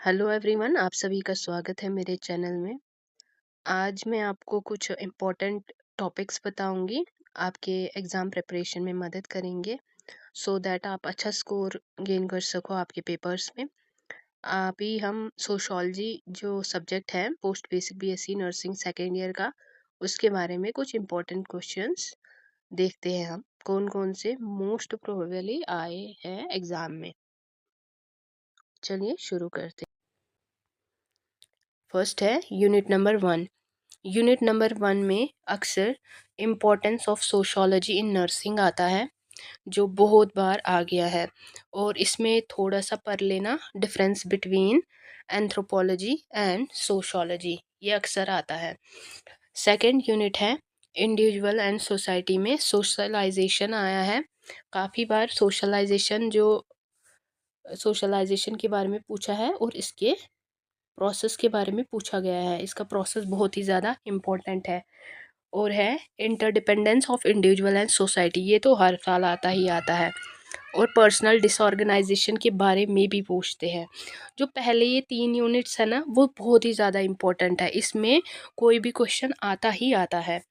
Hello everyone, आप सभी का स्वागत है मेरे चैनल में। आज मैं आपको कुछ इम्पोर्टेंट टॉपिक्स बताऊंगी, आपके एग्ज़ाम प्रिपरेशन में मदद करेंगे सो दैट आप अच्छा स्कोर गेन कर सको आपके पेपर्स में। अभी हम सोशोलॉजी जो सब्जेक्ट है post basic BSc nursing second year का, उसके बारे में कुछ इम्पोर्टेंट क्वेश्चंस देखते हैं हम कौन कौन से मोस्ट प्रोबेबली आए हैं एग्ज़ाम में। चलिए शुरू करते हैं। फर्स्ट है यूनिट नंबर 1। यूनिट नंबर 1 में अक्सर importance of sociology in nursing आता है, जो बहुत बार आ गया है। और इसमें थोड़ा सा पढ़ लेना, difference between anthropology and sociology, ये अक्सर आता है। सेकंड यूनिट है इंडिविजुअल एंड सोसाइटी में सोशलाइजेशन आया है। काफ़ी बार सोशलाइजेशन के बारे में पूछा है और इसके प्रोसेस के बारे में पूछा गया है। इसका प्रोसेस बहुत ही ज़्यादा इम्पोर्टेंट है। और है interdependence of individual and society, ये तो हर साल आता ही आता है। और पर्सनल डिसऑर्गेनाइजेशन के बारे में भी पूछते हैं। जो पहले ये 3 यूनिट्स है ना, वो बहुत ही ज़्यादा इम्पोर्टेंट है, इसमें कोई भी क्वेश्चन आता ही आता है।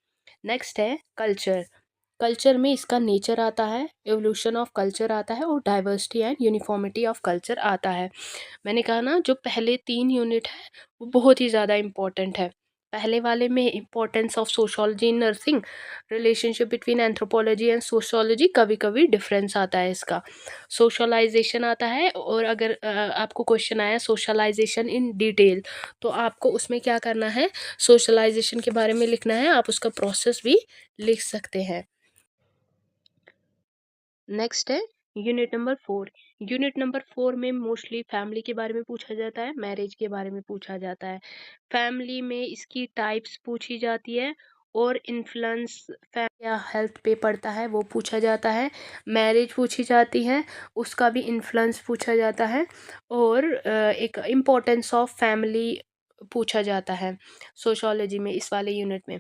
नेक्स्ट है कल्चर। कल्चर में इसका नेचर आता है, एवोल्यूशन ऑफ कल्चर आता है और diversity and uniformity of culture आता है। मैंने कहा ना, जो पहले 3 यूनिट है वो बहुत ही ज़्यादा इम्पोर्टेंट है। पहले वाले में importance of sociology in nursing, relationship between anthropology and sociology, कभी कभी डिफरेंस आता है इसका। सोशलाइजेशन आता है, और अगर आपको क्वेश्चन आया सोशलाइजेशन इन डिटेल, तो आपको उसमें क्या करना है, सोशलाइजेशन के बारे में लिखना है, आप उसका प्रोसेस भी लिख सकते हैं। नेक्स्ट है यूनिट नंबर 4। यूनिट नंबर 4 में मोस्टली फैमिली के बारे में पूछा जाता है, मैरिज के बारे में पूछा जाता है। फैमिली में इसकी टाइप्स पूछी जाती है, और इन्फ्लुएंस या हेल्थ पे पड़ता है वो पूछा जाता है। मैरिज पूछी जाती है, उसका भी इन्फ्लुएंस पूछा जाता है। और एक इम्पोर्टेंस ऑफ फैमिली पूछा जाता है सोशोलॉजी में, इस वाले यूनिट में।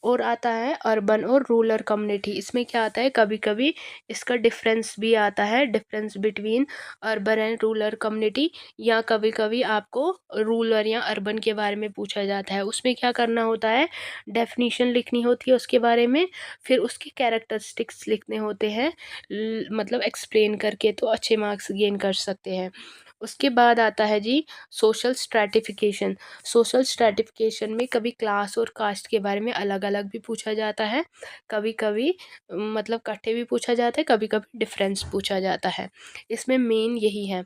और आता है अर्बन और रूरल कम्युनिटी। इसमें क्या आता है, कभी कभी इसका डिफरेंस भी आता है, difference between urban and rural community, या कभी कभी आपको रूरल या अर्बन के बारे में पूछा जाता है। उसमें क्या करना होता है, डेफिनीशन लिखनी होती है उसके बारे में, फिर उसके कैरेक्टरिस्टिक्स लिखने होते हैं, मतलब एक्सप्लेन करके, तो अच्छे मार्क्स गेन कर सकते हैं। उसके बाद आता है जी सोशल स्ट्रैटिफिकेशन। सोशल स्ट्रैटिफिकेशन में कभी क्लास और कास्ट के बारे में अलग अलग भी पूछा जाता है, कभी कभी मतलब इकट्ठे भी पूछा जाता है, कभी कभी डिफरेंस पूछा जाता है। इसमें मेन यही है।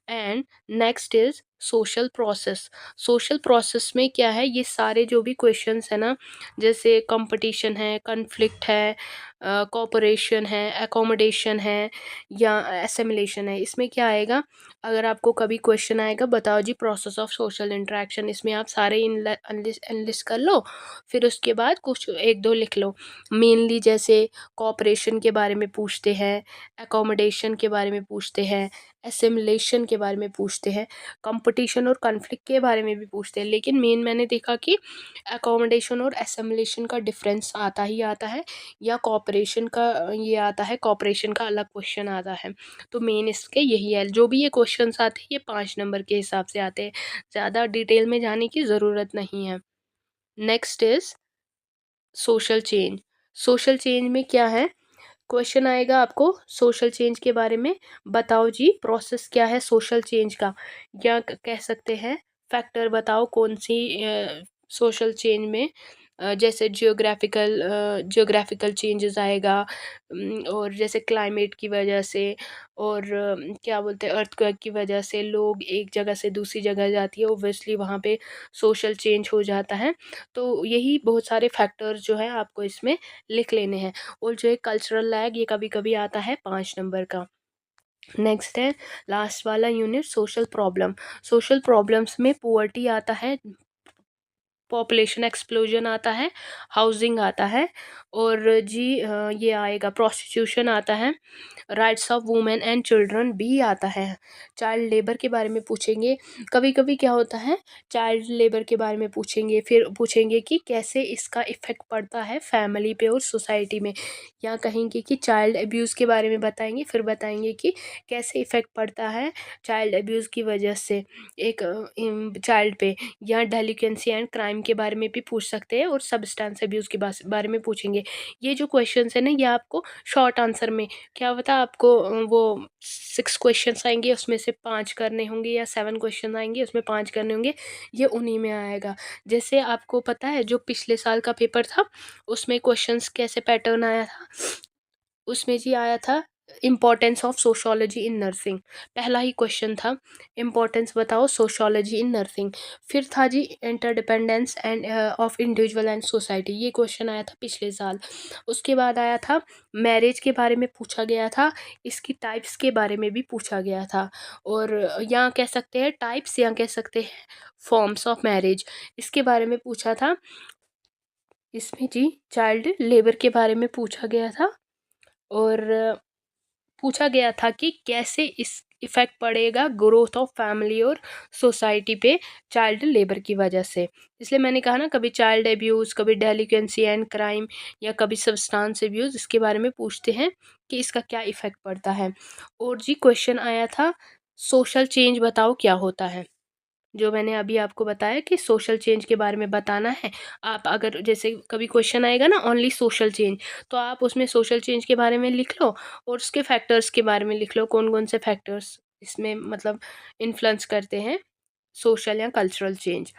And next is social process. Social process में क्या है, ये सारे जो भी क्वेश्चंस है ना, जैसे कंपटीशन है, कन्फ्लिक्ट है, कोऑपरेशन है, एकोमोडेशन है, या एसिमिलेशन है, इसमें क्या आएगा, अगर आपको कभी क्वेश्चन आएगा बताओ जी प्रोसेस ऑफ सोशल इंटरेक्शन, इसमें आप सारे एनलिस्ट कर लो, फिर उसके बाद कुछ एक दो लिख लो। मेनली जैसे कोऑपरेशन के बारे में पूछते हैं, एकोमोडेशन के बारे में पूछते हैं, एसिमिलेशन के बारे में पूछते हैं, कंपटीशन और कॉन्फ्लिक्ट के बारे में भी पूछते हैं। लेकिन मेन मैंने देखा कि एकोमोडेशन और एसिमिलेशन का डिफरेंस आता ही आता है, या कोऑपरेशन का ये आता है, कोऑपरेशन का अलग क्वेश्चन आता है। तो मेन इसके यही है, जो भी ये क्वेश्चंस आते हैं ये 5 नंबर के हिसाब से आते हैं, ज़्यादा डिटेल में जाने की ज़रूरत नहीं है। Next is social change. Social change में क्या है, क्वेश्चन आएगा आपको सोशल चेंज के बारे में, बताओ जी प्रोसेस क्या है सोशल चेंज का, या कह सकते हैं फैक्टर बताओ कौन सी सोशल चेंज में, जैसे जियोग्राफिकल चेंजेस आएगा, और जैसे क्लाइमेट की वजह से, और क्या बोलते हैं अर्थक्वेक की वजह से लोग एक जगह से दूसरी जगह जाती है, ओब्वियसली वहाँ पे सोशल चेंज हो जाता है। तो यही बहुत सारे फैक्टर्स जो है आपको इसमें लिख लेने हैं। और जो है कल्चरल लैग, ये कभी कभी आता है 5 नंबर का। नेक्स्ट है लास्ट वाला unit social problem. Social problems में पुअर्टी आता है, पॉपुलेशन एक्सप्लोजन आता है, हाउसिंग आता है, और जी ये आएगा प्रोस्टिट्यूशन आता है, rights of women and children भी आता है, चाइल्ड लेबर के बारे में पूछेंगे। कभी कभी क्या होता है, चाइल्ड लेबर के बारे में पूछेंगे, फिर पूछेंगे कि कैसे इसका इफ़ेक्ट पड़ता है फैमिली पे और सोसाइटी में, या कहेंगे कि चाइल्ड अब्यूज़ के बारे में बताएंगे, फिर बताएंगे कि कैसे इफ़ेक्ट पड़ता है चाइल्ड अब्यूज़ की वजह से एक चाइल्ड पे, या डेलिकेंसी एंड क्राइम के बारे में भी पूछ सकते हैं, और सब्सटेंस अब्यूज़ के बारे में पूछेंगे। ये जो क्वेश्चंस है ना, ये आपको शॉर्ट आंसर में, क्या पता आपको वो 6 क्वेश्चंस आएंगे, उसमें से 5 करने होंगे, या 7 क्वेश्चन आएंगे, उसमें 5 करने होंगे, ये उन्हीं में आएगा। जैसे आपको पता है जो पिछले साल का पेपर था, उसमें क्वेश्चंस कैसे पैटर्न आया था, उसमें जी आया था importance of sociology in nursing, पहला ही क्वेश्चन था इम्पोर्टेंस बताओ सोशोलॉजी इन नर्सिंग। फिर था जी interdependence and of individual and society, ये क्वेश्चन आया था पिछले साल। उसके बाद आया था मैरिज के बारे में पूछा गया था, इसकी टाइप्स के बारे में भी पूछा गया था, और यहाँ कह सकते हैं टाइप्स, या कह सकते हैं फॉर्म्स ऑफ मैरिज, इसके बारे में पूछा था। इसमें जी चाइल्ड लेबर के बारे में पूछा गया था, और पूछा गया था कि कैसे इस इफ़ेक्ट पड़ेगा ग्रोथ ऑफ फैमिली और सोसाइटी पे चाइल्ड लेबर की वजह से। इसलिए मैंने कहा ना, कभी चाइल्ड अब्यूज़, कभी डेलिकेंसी एंड क्राइम, या कभी सब्सटेंस अब्यूज़, इसके बारे में पूछते हैं कि इसका क्या इफ़ेक्ट पड़ता है। और जी क्वेश्चन आया था सोशल चेंज बताओ क्या होता है, जो मैंने अभी आपको बताया कि सोशल चेंज के बारे में बताना है। आप अगर जैसे कभी क्वेश्चन आएगा ना ओनली सोशल चेंज, तो आप उसमें सोशल चेंज के बारे में लिख लो, और उसके फैक्टर्स के बारे में लिख लो, कौन कौन से फैक्टर्स इसमें मतलब इन्फ्लुएंस करते हैं सोशल या कल्चरल चेंज।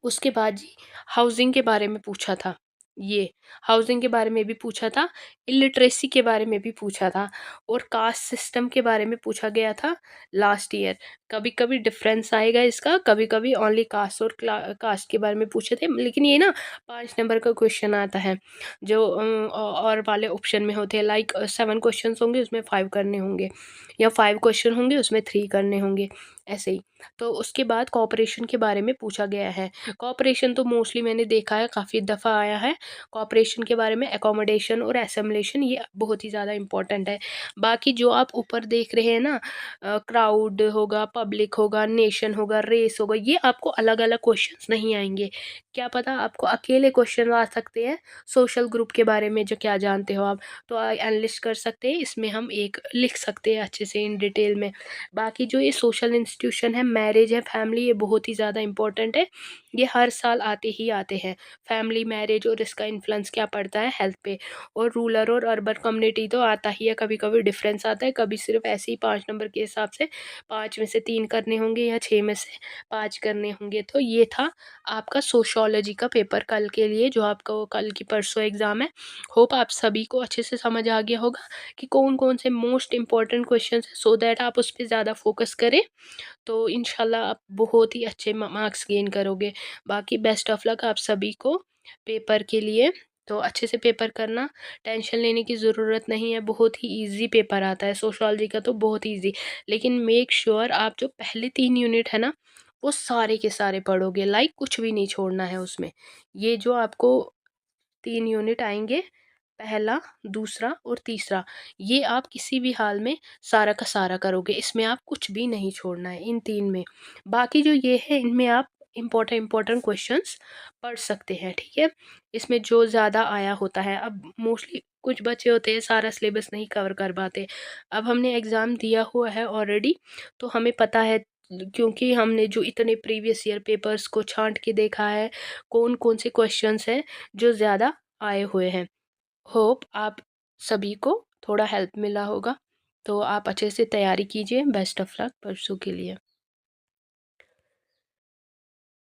उसके बाद जी हाउसिंग के बारे में पूछा था, ये हाउसिंग के बारे में भी पूछा था, इलिटरेसी के बारे में भी पूछा था, और कास्ट सिस्टम के बारे में पूछा गया था लास्ट ईयर। कभी कभी डिफरेंस आएगा इसका, कभी कभी ओनली कास्ट और कास्ट के बारे में पूछे थे, लेकिन ये ना 5 नंबर का क्वेश्चन आता है, जो और वाले ऑप्शन में होते हैं, लाइक 7 क्वेश्चन होंगे उसमें 5 करने होंगे, या 5 क्वेश्चन होंगे उसमें 3 करने होंगे, ऐसे ही। तो उसके बाद कॉपरेशन के बारे में पूछा गया है। कॉपरेशन तो मोस्टली मैंने देखा है काफ़ी दफ़ा आया है। कॉपरेशन के बारे में अकोमोडेशन और असिमिलेशन, ये बहुत ही ज़्यादा इम्पोर्टेंट है। बाकी जो आप ऊपर देख रहे हैं ना, क्राउड होगा, पब्लिक होगा, नेशन होगा, रेस होगा, ये आपको अलग-अलग क्वेश्चंस नहीं आएँगे। क्या पता आपको अकेले क्वेश्चन आ सकते हैं सोशल ग्रुप के बारे में, जो क्या जानते हो आप, तो एनालिस्ट कर सकते हैं, इसमें हम एक लिख सकते हैं अच्छे से इन डिटेल में। बाकी जो ये सोशल इंस्टीट्यूशन है, मैरिज है, फैमिली, ये बहुत ही ज़्यादा इम्पोर्टेंट है। ये हर साल आते ही आते हैं, फैमिली, मैरिज, और इसका इन्फ्लुएंस क्या पड़ता है हेल्थ पे। और रूरल और अर्बन कम्युनिटी तो आता ही है, कभी-कभी डिफरेंस आता है, कभी सिर्फ ऐसे ही 5 नंबर के हिसाब से 5 में से 3 करने होंगे, या 6 में से 5 करने होंगे। तो ये था आपका सोशियोलॉजी का पेपर कल के लिए, जो आपका वो कल की परसों एग्ज़ाम है। होप आप सभी को अच्छे से समझ आ गया होगा कि कौन-कौन से मोस्ट इम्पोर्टेंट क्वेश्चंस हैं, सो दैट आप उस पे ज़्यादा फोकस करें, तो इंशाल्लाह आप बहुत ही अच्छे मार्क्स गेन करोगे। बाकी बेस्ट ऑफ लक आप सभी को पेपर के लिए। तो अच्छे से पेपर करना, टेंशन लेने की ज़रूरत नहीं है, बहुत ही ईज़ी पेपर आता है सोशियोलॉजी का, तो बहुत ईज़ी। लेकिन मेक श्योर आप जो पहले 3 यूनिट है ना, वो सारे के सारे पढ़ोगे, लाइक कुछ भी नहीं छोड़ना है उसमें। ये जो आपको 3 यूनिट आएँगे, पहला, दूसरा और तीसरा, ये आप किसी भी हाल में सारा का सारा करोगे, इसमें आप कुछ भी नहीं छोड़ना है इन 3 में। बाकी जो ये है, इनमें आप इम्पोर्टेंट क्वेश्चंस पढ़ सकते हैं, ठीक है? इसमें जो ज़्यादा आया होता है, अब मोस्टली कुछ बच्चे होते हैं सारा सिलेबस नहीं कवर कर पाते। अब हमने एग्ज़ाम दिया हुआ है ऑलरेडी, तो हमें पता है, क्योंकि हमने जो इतने प्रीवियस ईयर पेपर्स को छाँट के देखा है, कौन-कौन से क्वेश्चंस हैं जो ज़्यादा आए हुए हैं। होप आप सभी को थोड़ा हेल्प मिला होगा, तो आप अच्छे से तैयारी कीजिए। बेस्ट ऑफ लक परसों के लिए।